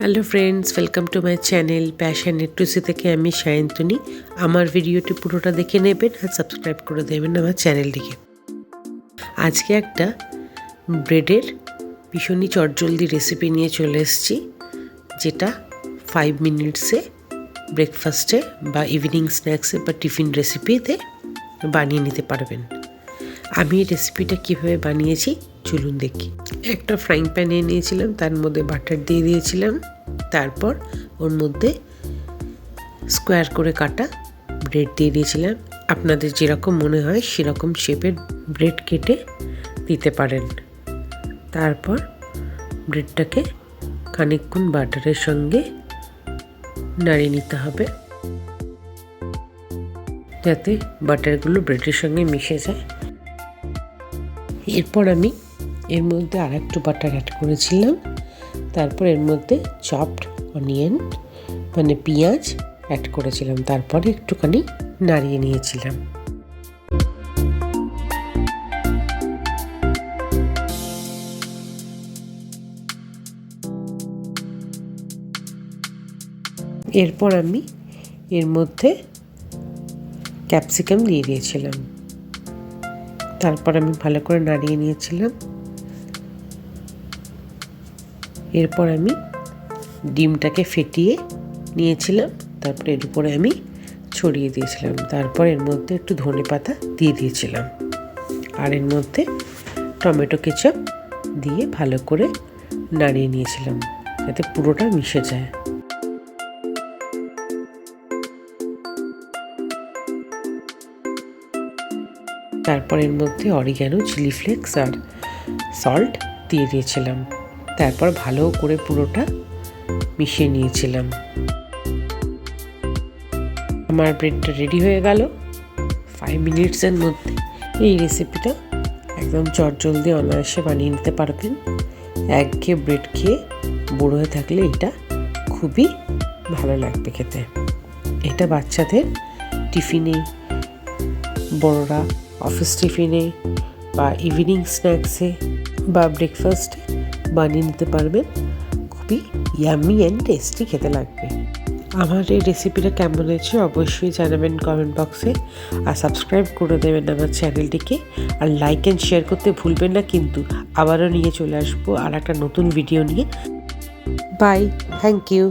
Hello friends, welcome to my channel passion এটুসি থেকে আমি সায়ন্তনী। আমার ভিডিওটি পুরোটা দেখে নেবেন আর সাবস্ক্রাইব করে দেবেন আমার চ্যানেলটিকে। আজকে একটা ব্রেডের ভীষণই চটজলদি রেসিপি নিয়ে চলে এসেছি, যেটা 5 মিনিটসে ব্রেকফাস্টে বা ইভিনিং স্ন্যাক্সে বা টিফিন রেসিপিতে বানিয়ে নিতে পারবেন। আমি এই রেসিপিটা কীভাবে বানিয়েছি চলুন দেখি। একটা ফ্রাইং প্যান নিয়েছিলাম, তার মধ্যে বাটার দিয়ে দিয়েছিলাম। তারপর ওর মধ্যে স্কোয়ার করে কাটা ব্রেড দিয়ে দিয়েছিলাম। আপনাদের যেরকম মনে হয় সেরকম শেপের ব্রেড কেটে দিতে পারেন। তারপর ব্রেডটাকে খানিকক্ষণ বাটারের সঙ্গে নাড়িয়ে নিতে হবে, যাতে বাটারগুলো ব্রেডের সঙ্গে মিশে যায়। এরপর আমি এর মধ্যে আর একটু বাটার অ্যাড করেছিলাম। তারপর এর মধ্যে চপড অনিয়ন মানে পেঁয়াজ অ্যাড করেছিলাম। তারপরে একটুখানি নাড়িয়ে নিয়েছিলাম। এরপর আমি এর মধ্যে ক্যাপসিকাম দিয়ে দিয়েছিলাম। তারপর আমি ভালো করে নাড়িয়ে নিয়েছিলাম। এরপর আমি ডিমটাকে ফেটিয়ে নিয়েছিলাম। তারপর এর উপরে আমি ছড়িয়ে দিয়েছিলাম। তারপর এর মধ্যে একটু ধনেপাতা দিয়ে দিয়েছিলাম। আর এর মধ্যে টমেটো কেচাপ দিয়ে ভালো করে নাড়িয়ে নিয়েছিলাম, যাতে পুরোটা মিশে যায়। তারপর এর মধ্যে অরিগ্যানো, চিলি ফ্লেক্স আর সল্ট দিয়ে দিয়েছিলাম। তারপর ভালো করে পুরোটা মিশিয়ে নিয়েছিলাম। আমার ব্রেডটা রেডি হয়ে গেল 5 মিনিটসের মধ্যে। এই রেসিপিটা একদম চটজলদি অনায়াসে বানিয়ে নিতে পারবেন। একঘেয়ে ব্রেড খেয়ে বুড়ো হয়ে থাকলে এটা খুবই ভালো লাগবে খেতে। এটা বাচ্চাদের টিফিনে, বড়রা অফিস টিফিনে বা ইভিনিং স্ন্যাক্সে বা ব্রেকফাস্টে বানিয়ে নিতে পারবেন। খুবই ইয়াম্মি অ্যান্ড টেস্টি খেতে লাগবে। আমার এই রেসিপিটা কেমন হয়েছে অবশ্যই জানাবেন কমেন্ট বক্সে, আর সাবস্ক্রাইব করে দেবেন আমার চ্যানেলটিকে। আর লাইক অ্যান্ড শেয়ার করতে ভুলবেন না কিন্তু। আবারও নিয়ে চলে আসবো আর একটা নতুন ভিডিও নিয়ে। Bye, thank you.